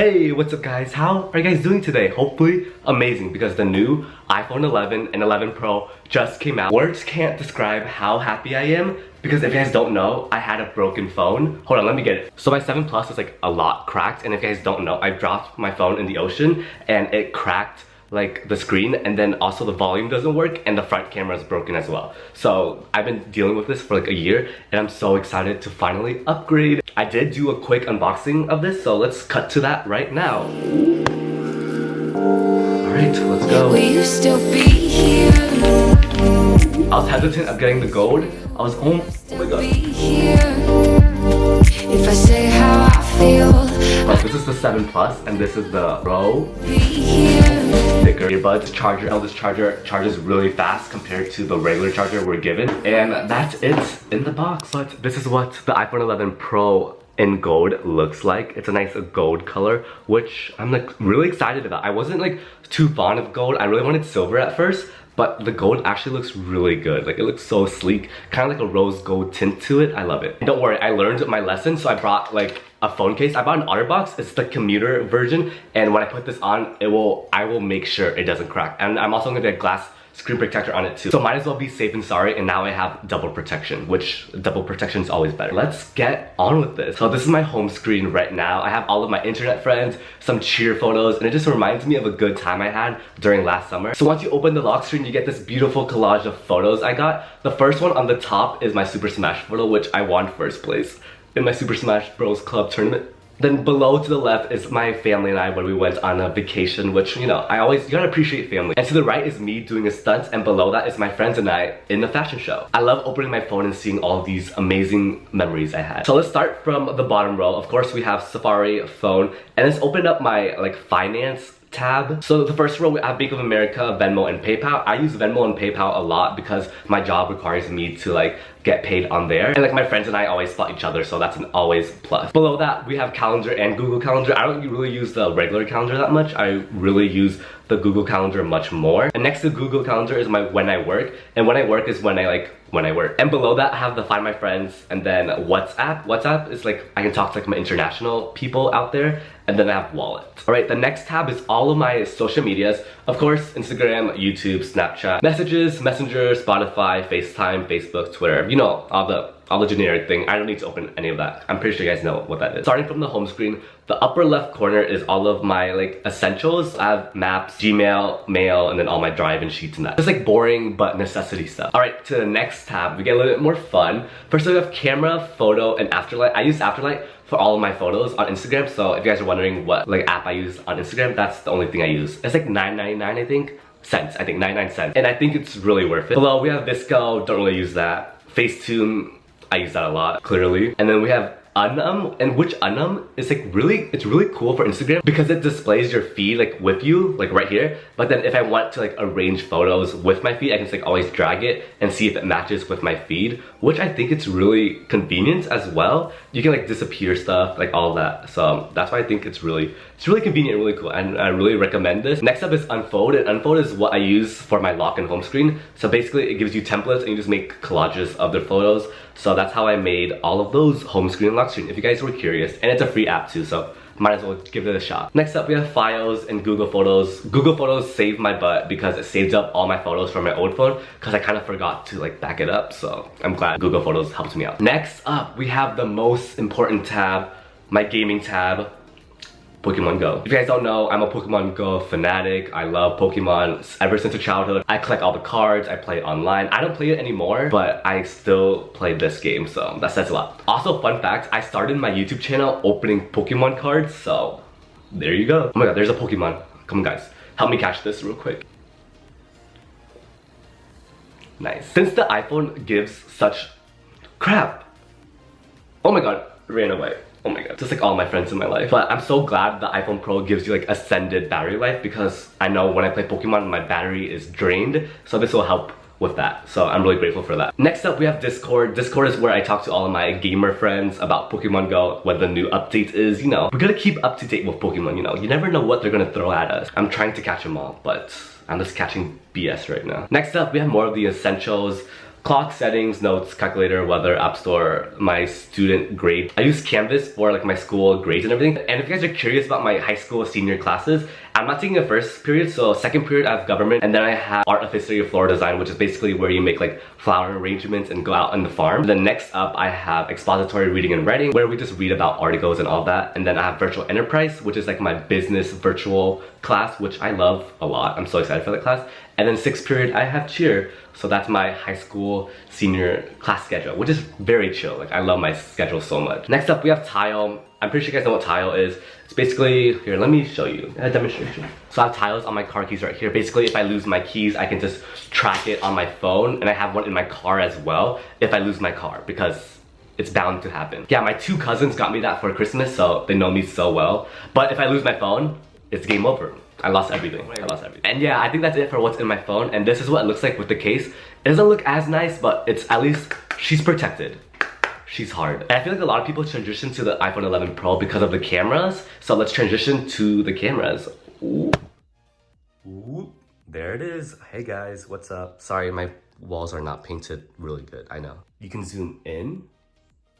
Hey, what's up guys? How are you guys doing today? Hopefully amazing, because the new iPhone 11 and 11 Pro just came out. Words can't describe how happy I am, because if you guys don't know, I had a broken phone. Hold on, let me get it. So my 7 Plus is like a lot cracked, and if you guys don't know, I dropped my phone in the ocean and it cracked like the screen, and then also the volume doesn't work and the front camera is broken as well. So I've been dealing with this for like a year and I'm so excited to finally upgrade. I did do a quick unboxing of this, so let's cut to that right now. Alright, let's go. Will you still be here? I was hesitant of getting the gold. I was oh my god. If I say how I feel. Oh, this is the 7 Plus and this is the Pro. Sticker, earbuds, charger. Now this charger charges really fast compared to the regular charger we're given. And that's it in the box. But this is what the iPhone 11 Pro in gold looks like. It's a nice gold color, which I'm like really excited about. I wasn't like too fond of gold. I really wanted silver at first, but the gold actually looks really good. Like it looks so sleek, kind of like a rose gold tint to it. I love it. And don't worry, I learned my lesson, so I brought like a phone case. I bought an OtterBox. It's the commuter version, and when I put this on, I will make sure it doesn't crack. And I'm also gonna get a glass screen protector on it too. So might as well be safe and sorry, and now I have double protection, which double protection is always better. Let's get on with this. So this is my home screen right now. I have all of my internet friends, some cheer photos, and it just reminds me of a good time I had during last summer. So once you open the lock screen, you get this beautiful collage of photos I got. The first one on the top is my Super Smash photo, which I won first place in my Super Smash Bros. Club tournament. Then below to the left is my family and I when we went on a vacation, which, you know, you gotta appreciate family. And to the right is me doing a stunt, and below that is my friends and I in the fashion show. I love opening my phone and seeing all of these amazing memories I had. So let's start from the bottom row. Of course, we have Safari phone, and let's open up my like finance tab. So the first row, we have Bank of America, Venmo, and PayPal. I use Venmo and PayPal a lot because my job requires me to like get paid on there, and like my friends and I always spot each other, so that's an always plus. Below that, we have Calendar and Google Calendar. I don't really use the regular calendar that much. I really use the Google Calendar much more. And next to Google Calendar is my when I work, and when I work is when I work. And below that, I have the Find My Friends, and then WhatsApp. WhatsApp is like, I can talk to like my international people out there, and then I have Wallet. Alright, the next tab is all of my social medias. Of course, Instagram, YouTube, Snapchat, Messages, Messenger, Spotify, FaceTime, Facebook, Twitter. You know, all the generic thing. I don't need to open any of that. I'm pretty sure you guys know what that is. Starting from the home screen, the upper left corner is all of my like essentials. I have Maps, Gmail, Mail, and then all my Drive and Sheets and that. Just like boring but necessity stuff. Alright, to the next tab, we get a little bit more fun. First we have camera, photo, and Afterlight. I use Afterlight for all of my photos on Instagram, so if you guys are wondering what like app I use on Instagram, that's the only thing I use. It's like $9.99 I think. Cents, I think 99 cents. And I think it's really worth it. Below we have Visco, don't really use that. Facetune, I use that a lot, clearly. And then we have Unum, and which Unum is like it's really cool for Instagram because it displays your feed like with you, like right here. But then if I want to like arrange photos with my feed, I can just like always drag it and see if it matches with my feed, which I think it's really convenient as well. You can like disappear stuff, like all that. So that's why I think it's really convenient and really cool, and I really recommend this. Next up is Unfold, and Unfold is what I use for my lock and home screen. So basically it gives you templates and you just make collages of their photos. So that's how I made all of those home screen and lock screen, if you guys were curious. And it's a free app too, so might as well give it a shot. Next up we have Files and Google Photos. Google Photos saved my butt because it saves up all my photos from my old phone, because I kind of forgot to like back it up, so I'm glad Google Photos helped me out. Next up we have the most important tab, my gaming tab, Pokemon Go. If you guys don't know, I'm a Pokemon Go fanatic. I love Pokemon ever since childhood. I collect all the cards, I play it online. I don't play it anymore, but I still play this game, so that says a lot. Also, fun fact, I started my YouTube channel opening Pokemon cards, so there you go. Oh my god, there's a Pokemon. Come on guys, help me catch this real quick. Nice. Since the iPhone gives such crap. Oh my god, it ran away. Oh my god, just like all my friends in my life. But I'm so glad the iPhone Pro gives you like extended battery life, because I know when I play Pokemon my battery is drained, so this will help with that. So I'm really grateful for that. Next up we have Discord. Discord is where I talk to all of my gamer friends about Pokemon Go, what the new update is, you know. We gotta keep up to date with Pokemon, you know. You never know what they're gonna throw at us. I'm trying to catch them all, but I'm just catching BS right now. Next up we have more of the essentials. clock, settings, notes, calculator, weather, app store, my student grade. I use Canvas for like my school grades and everything. And if you guys are curious about my high school senior classes, I'm not taking a first period, so second period I have government, and then I have art of history of floral design, which is basically where you make like flower arrangements and go out on the farm. And then next up I have expository reading and writing, where we just read about articles and all that. And then I have virtual enterprise, which is like my business virtual class, which I love a lot. I'm so excited for that class. And then sixth period I have cheer, so that's my high school senior class schedule, which is very chill. Like I love my schedule so much. Next up we have tile. I'm pretty sure you guys know what tile is. It's basically, here, let me show you a demonstration. So I have tiles on my car keys right here. Basically, if I lose my keys, I can just track it on my phone, and I have one in my car as well if I lose my car, because it's bound to happen. Yeah, my two cousins got me that for Christmas, so they know me so well. But if I lose my phone, it's game over. I lost everything. I lost everything. And yeah, I think that's it for what's in my phone, and this is what it looks like with the case. It doesn't look as nice, but it's at least, she's protected. She's hard. And I feel like a lot of people transition to the iPhone 11 Pro because of the cameras. So let's transition to the cameras. Ooh. Ooh. There it is. Hey guys, what's up? Sorry, my walls are not painted really good, I know. You can zoom in.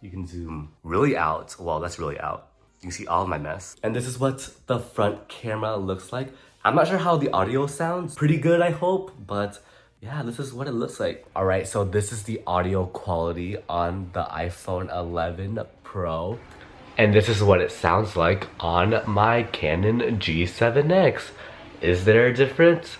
You can zoom really out. Well, that's really out. You can see all of my mess. And this is what the front camera looks like. I'm not sure how the audio sounds. Pretty good, I hope, but yeah, this is what it looks like. All right, so this is the audio quality on the iPhone 11 Pro. And this is what it sounds like on my Canon G7X. Is there a difference?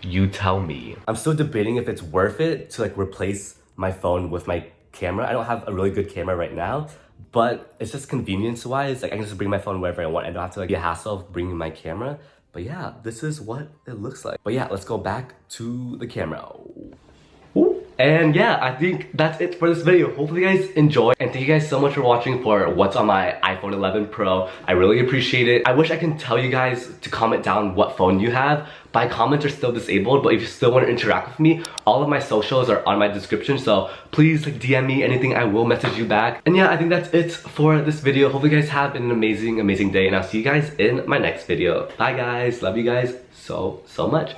You tell me. I'm still debating if it's worth it to like replace my phone with my camera. I don't have a really good camera right now, but it's just convenience-wise. Like I can just bring my phone wherever I want and don't have to like be a hassle of bringing my camera. But yeah, this is what it looks like. But yeah, let's go back to the camera. Ooh. And yeah, I think that's it for this video. Hopefully you guys enjoy. And thank you guys so much for watching for what's on my iPhone 11 Pro. I really appreciate it. I wish I can tell you guys to comment down what phone you have. My comments are still disabled, but if you still want to interact with me, all of my socials are on my description, so please like DM me anything, I will message you back. And yeah, I think that's it for this video. Hopefully you guys have an amazing, amazing day, and I'll see you guys in my next video. Bye guys, love you guys so much.